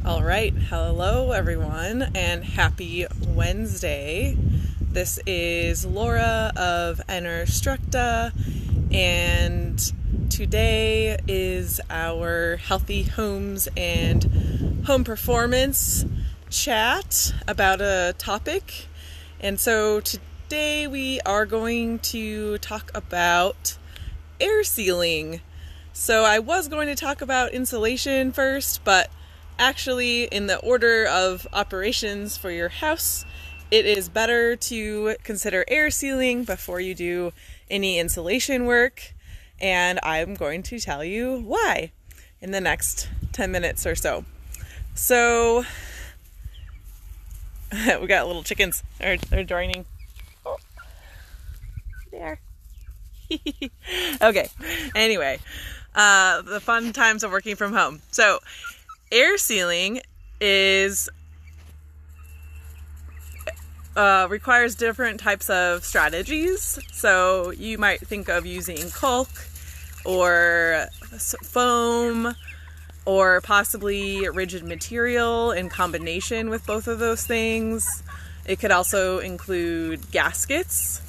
All right, hello everyone, and happy Wednesday. This is Laura of Weatherstripping, and today is our Healthy Homes and Home Performance chat about a topic. And so today we are going to talk about air sealing. So I was going to talk about insulation first, but actually, in the order of operations for your house, it is better to consider air sealing before you do any insulation work. And I'm going to tell you why in the next 10 minutes or so. So, we got little chickens. They're joining. Oh, there. Okay. Anyway, the fun times of working from home. So, air sealing requires different types of strategies. So you might think of using caulk or foam or possibly rigid material in combination with both of those things. It could also include gaskets.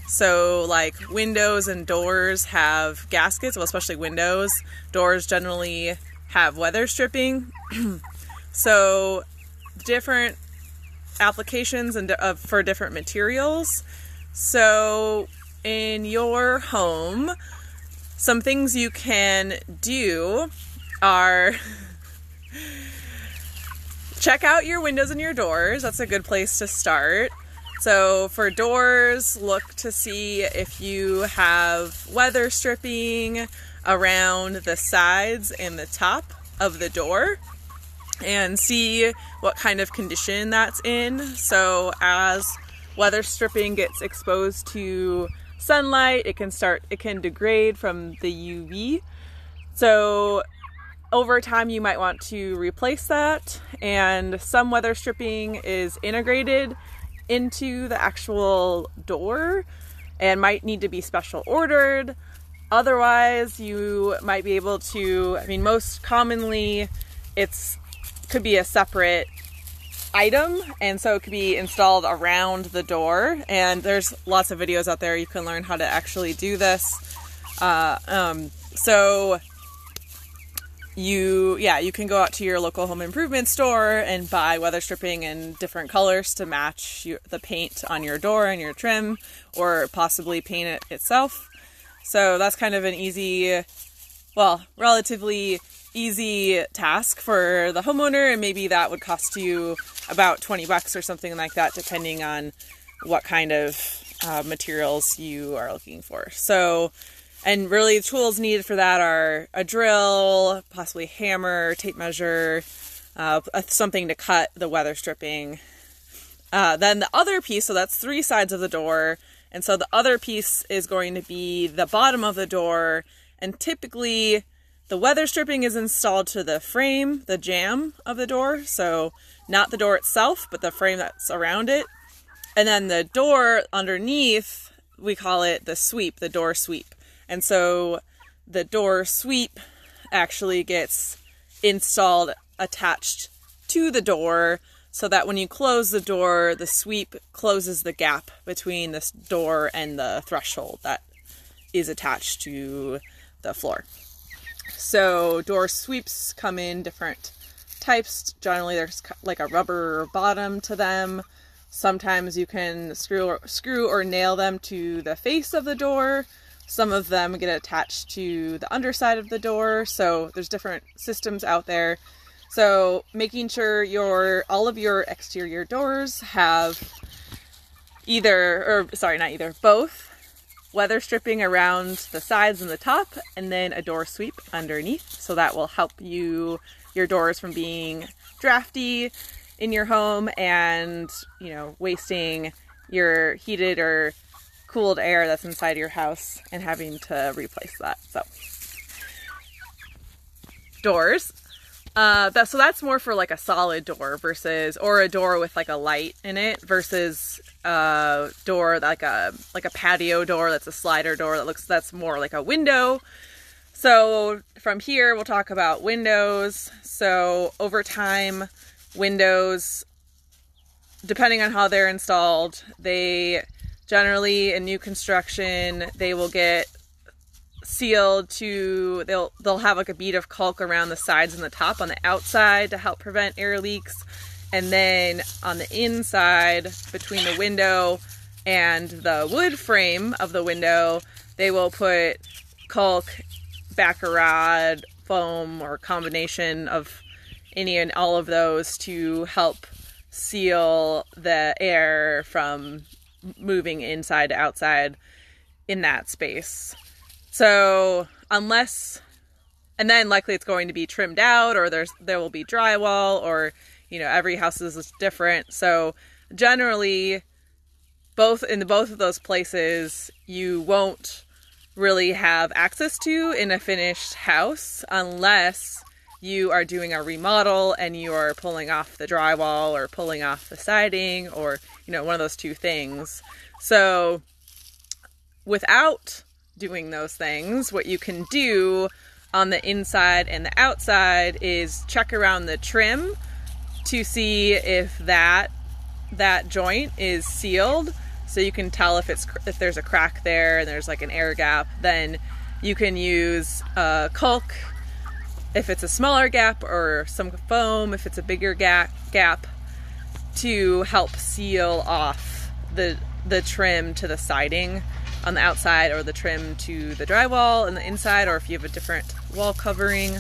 So like windows and doors have gaskets, well, especially windows. Doors generally have weather stripping. So different applications and for different materials. So in your home, some things you can do are check out your windows and your doors. That's a good place to start. So for doors, look to see if you have weather stripping around the sides and the top of the door and see what kind of condition that's in. So as weather stripping gets exposed to sunlight, it can degrade from the UV. So over time you might want to replace that, and some weather stripping is integrated into the actual door and might need to be special ordered. Otherwise, you might be able to, most commonly could be a separate item, and so it could be installed around the door, and there's lots of videos out there you can learn how to actually do this. So you can go out to your local home improvement store and buy weather stripping in different colors to match the paint on your door and your trim, or possibly paint it itself. So that's kind of an relatively easy task for the homeowner, and maybe that would cost you about $20 or something like that, depending on what kind of materials you are looking for. So, and really the tools needed for that are a drill, possibly hammer, tape measure, something to cut the weather stripping. Then the other piece, so that's 3 sides of the door. And so the other piece is going to be the bottom of the door, and typically the weather stripping is installed to the frame, the jamb of the door, so not the door itself, but the frame that's around it. And then the door underneath, we call it the sweep, the door sweep. And so the door sweep actually gets installed attached to the door, so that when you close the door, the sweep closes the gap between this door and the threshold that is attached to the floor. So door sweeps come in different types. Generally, there's like a rubber bottom to them. Sometimes you can screw or nail them to the face of the door. Some of them get attached to the underside of the door. So there's different systems out there. So making sure all of your exterior doors have both weather stripping around the sides and the top, and then a door sweep underneath. So that will help your doors from being drafty in your home and, wasting your heated or cooled air that's inside your house and having to replace that. So doors. So that's more for like a solid door or a door with like a light in it versus a door like a patio door that's a slider door that's more like a window. So from here, we'll talk about windows. So over time, windows, depending on how they're installed, they generally, in new construction, they will get sealed to, they'll have like a bead of caulk around the sides and the top on the outside to help prevent air leaks. And then on the inside, between the window and the wood frame of the window, they will put caulk, baccarat, foam, or combination of any and all of those to help seal the air from moving inside to outside in that space. So unless, and then likely it's going to be trimmed out, or there will be drywall, or, you know, every house is different. So generally, in both of those places, you won't really have access to in a finished house unless you are doing a remodel and you are pulling off the drywall or pulling off the siding, or, you know, one of those two things. So without doing those things, what you can do on the inside and the outside is check around the trim to see if that joint is sealed. So you can tell if there's a crack there and there's like an air gap. Then you can use caulk if it's a smaller gap, or some foam if it's a bigger gap, to help seal off the trim to the siding on the outside, or the trim to the drywall on the inside, or if you have a different wall covering.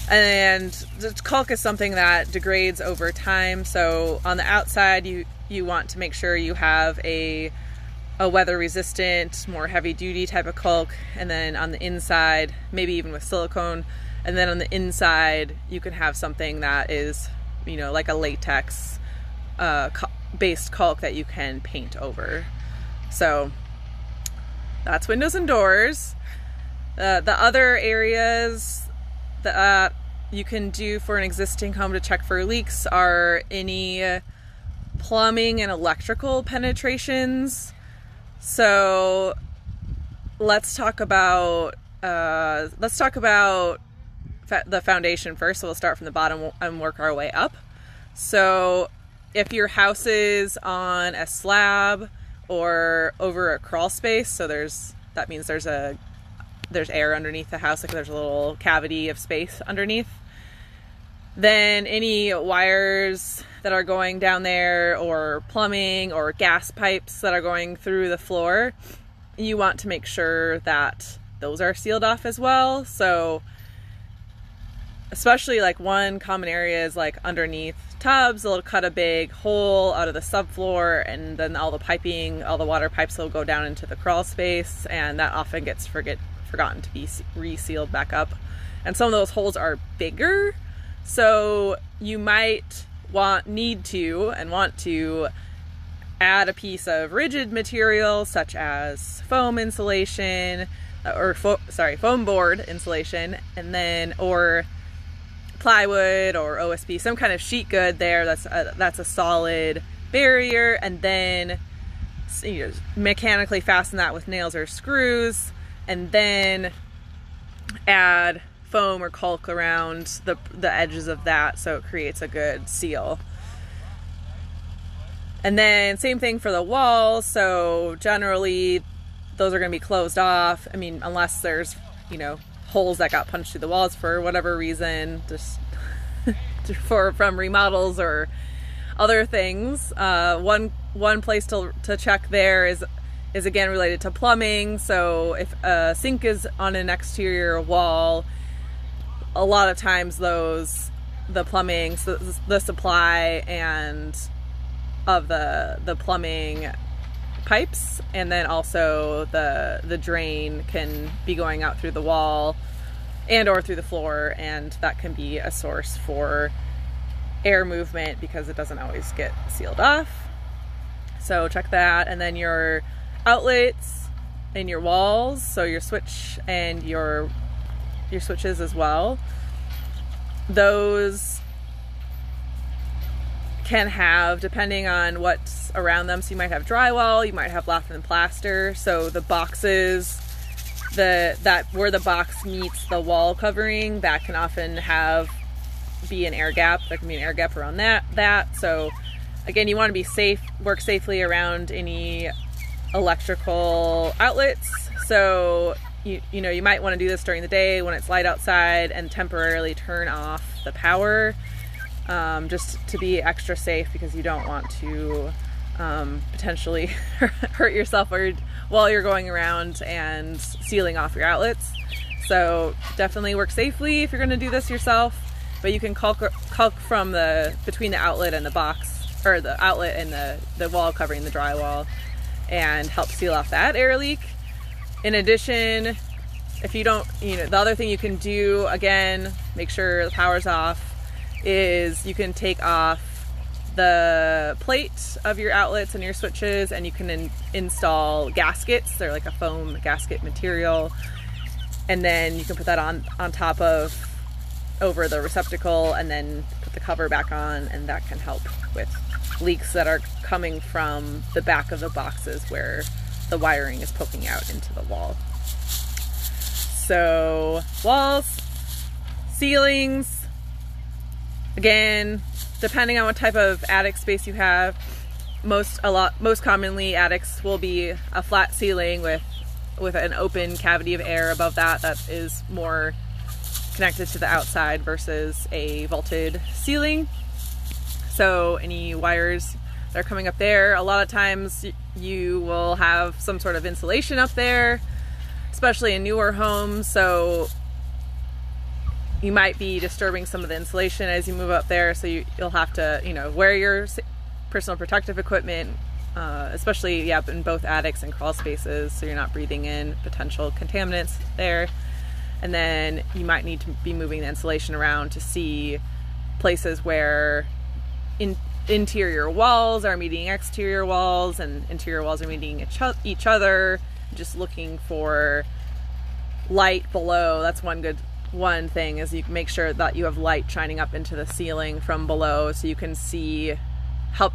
And the caulk is something that degrades over time. So on the outside, you want to make sure you have a weather resistant, more heavy duty type of caulk. And then on the inside, maybe even with silicone. And then on the inside, you can have something that is, you know, like a latex based caulk that you can paint over. So that's windows and doors. The other areas that you can do for an existing home to check for leaks are any plumbing and electrical penetrations. So let's talk about the foundation first. So we'll start from the bottom and work our way up. So if your house is on a slab or over a crawl space, so that means there's air underneath the house, like there's a little cavity of space underneath, then any wires that are going down there, or plumbing or gas pipes that are going through the floor, you want to make sure that those are sealed off as well. So especially like one common area is like underneath tubs, they'll cut a big hole out of the subfloor, and then all the water pipes will go down into the crawl space, and that often gets forgotten to be resealed back up. And some of those holes are bigger, so you might want to add a piece of rigid material such as foam insulation, foam board insulation, and then or plywood or OSB, some kind of sheet good there that's a solid barrier, and then mechanically fasten that with nails or screws, and then add foam or caulk around the edges of that so it creates a good seal. And then same thing for the walls. So generally those are going to be closed off. I mean, unless there's, holes that got punched through the walls for whatever reason, just from remodels or other things. One place to check there is again related to plumbing. So if a sink is on an exterior wall, a lot of times the plumbing, so the supply and of the plumbing pipes, and then also the drain can be going out through the wall and or through the floor, and that can be a source for air movement because it doesn't always get sealed off. So check that. And then your outlets in your walls, so your switch and your switches as well, those can have, depending on what's around them, so you might have drywall, you might have lath and plaster. So the boxes that where the box meets the wall covering, that can often be an air gap. There can be an air gap around that. So again, you want to be safe, work safely around any electrical outlets. So you might want to do this during the day when it's light outside and temporarily turn off the power, just to be extra safe, because you don't want to potentially hurt yourself while you're going around and sealing off your outlets. So definitely work safely if you're going to do this yourself, but you can caulk from between the outlet and the box, or the outlet and the wall covering the drywall, and help seal off that air leak. In addition, if you don't, the other thing you can do, again, make sure the power's off, is you can take off the plate of your outlets and your switches, and you can install gaskets. They're like a foam gasket material, and then you can put that on top over the receptacle, and then put the cover back on, and that can help with leaks that are coming from the back of the boxes where the wiring is poking out into the wall. So walls, ceilings, again, depending on what type of attic space you have, most commonly attics will be a flat ceiling with an open cavity of air above that is more connected to the outside versus a vaulted ceiling. So any wires that are coming up there, a lot of times you will have some sort of insulation up there, especially in newer homes. So you might be disturbing some of the insulation as you move up there. So you'll have to, wear your personal protective equipment, especially in both attics and crawl spaces, so you're not breathing in potential contaminants there. And then you might need to be moving the insulation around to see places where interior walls are meeting exterior walls, and interior walls are meeting each other. Just looking for light below. That's one thing, is you make sure that you have light shining up into the ceiling from below, so you can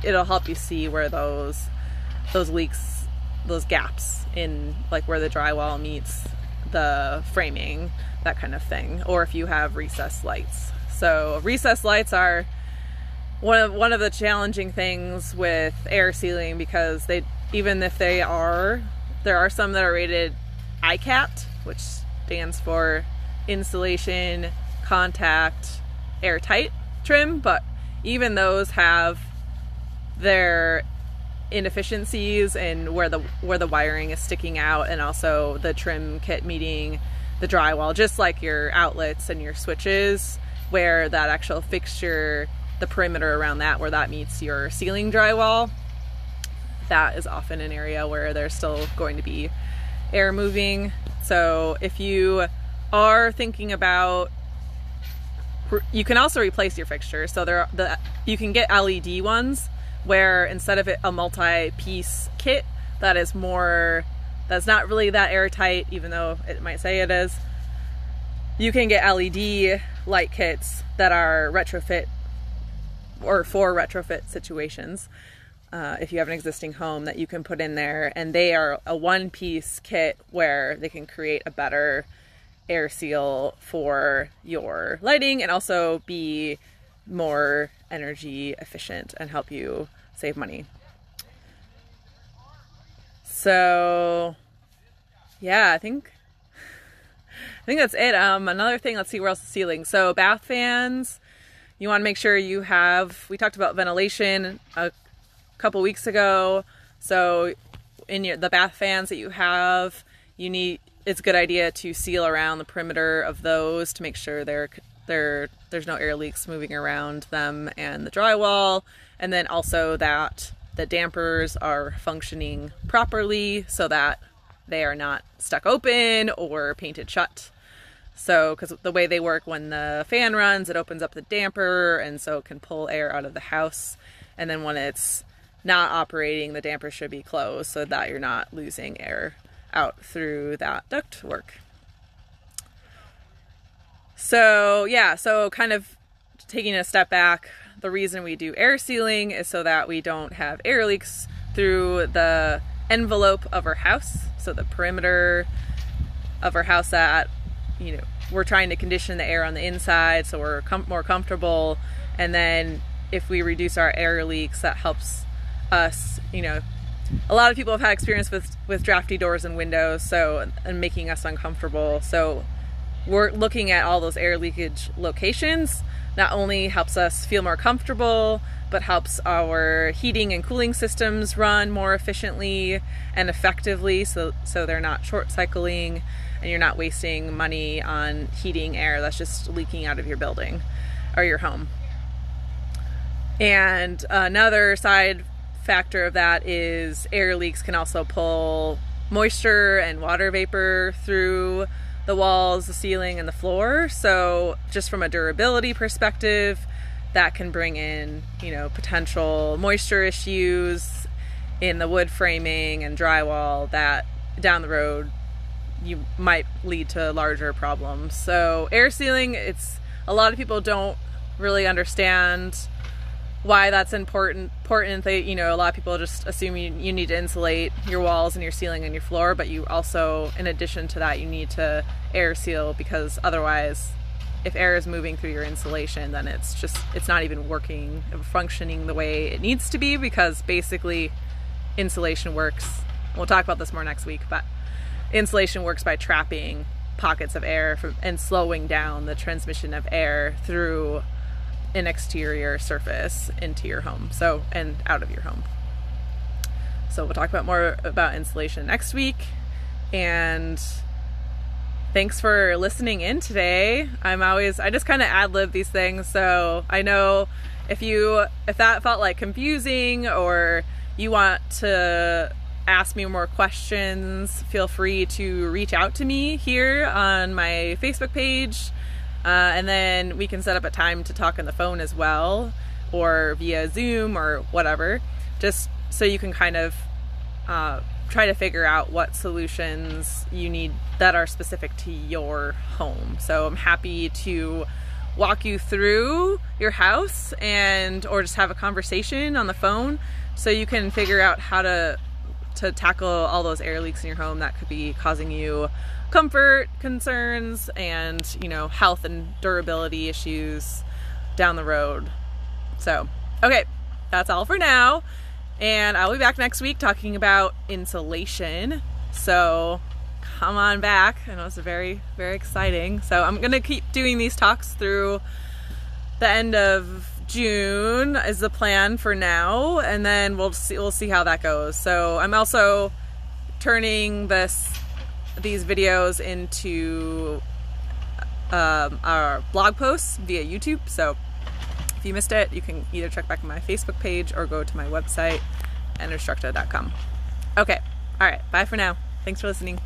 it'll help you see where those leaks, those gaps in, like where the drywall meets the framing, that kind of thing. Or if you have recessed lights. So recessed lights are one of the challenging things with air sealing, because there are some that are rated ICAT, which stands for insulation contact airtight trim, but even those have their inefficiencies in where the wiring is sticking out, and also the trim kit meeting the drywall, just like your outlets and your switches, where that actual fixture, the perimeter around that, where that meets your ceiling drywall, that is often an area where there's still going to be air moving. So if you are thinking about, you can also replace your fixture. So you can get LED ones, where instead of a multi-piece kit that's not really that airtight, even though it might say it is, you can get LED light kits that are retrofit, or for retrofit situations. If you have an existing home, that you can put in there, and they are a one-piece kit where they can create a better air seal for your lighting, and also be more energy efficient and help you save money. So yeah, I think that's it. Another thing, let's see where else the ceiling. So bath fans, you want to make sure we talked about ventilation a couple weeks ago. So in the bath fans that you have, it's a good idea to seal around the perimeter of those to make sure there's no air leaks moving around them and the drywall. And then also that the dampers are functioning properly, so that they are not stuck open or painted shut. So, because the way they work, when the fan runs, it opens up the damper, and so it can pull air out of the house. And then when it's not operating, the damper should be closed, so that you're not losing air out through that duct work. So yeah, so kind of taking a step back, the reason we do air sealing is so that we don't have air leaks through the envelope of our house, so the perimeter of our house that, we're trying to condition the air on the inside so we're more comfortable. And then if we reduce our air leaks, that helps us, a lot of people have had experience with drafty doors and windows, and making us uncomfortable. So we're looking at all those air leakage locations. Not only helps us feel more comfortable, but helps our heating and cooling systems run more efficiently and effectively, so they're not short cycling and you're not wasting money on heating air that's just leaking out of your building or your home. And another side factor of that is air leaks can also pull moisture and water vapor through the walls, the ceiling, and the floor. So just from a durability perspective, that can bring in, potential moisture issues in the wood framing and drywall that down the road you might lead to larger problems. So air sealing, a lot of people don't really understand why that's important. They, a lot of people just assume you need to insulate your walls and your ceiling and your floor, but you also, in addition to that, you need to air seal, because otherwise, if air is moving through your insulation, then it's not even working and functioning the way it needs to be, because basically insulation works, we'll talk about this more next week, but insulation works by trapping pockets of air and slowing down the transmission of air through an exterior surface into your home, and out of your home. So we'll talk about more about insulation next week. And thanks for listening in today. I just kind of ad-lib these things, so I know if that felt like confusing or you want to ask me more questions, feel free to reach out to me here on my Facebook page. And then we can set up a time to talk on the phone as well, or via Zoom or whatever, just so you can kind of try to figure out what solutions you need that are specific to your home. So I'm happy to walk you through your house or just have a conversation on the phone so you can figure out how to tackle all those air leaks in your home that could be causing you comfort concerns and, health and durability issues down the road. So, okay, that's all for now. And I'll be back next week talking about insulation. So come on back. I know it's very, very exciting. So I'm going to keep doing these talks through the end of June is the plan for now. And then we'll see how that goes. So I'm also turning these videos into our blog posts via YouTube. So if you missed it, you can either check back on my Facebook page or go to my website, enerstructa.com. Okay. All right. Bye for now. Thanks for listening.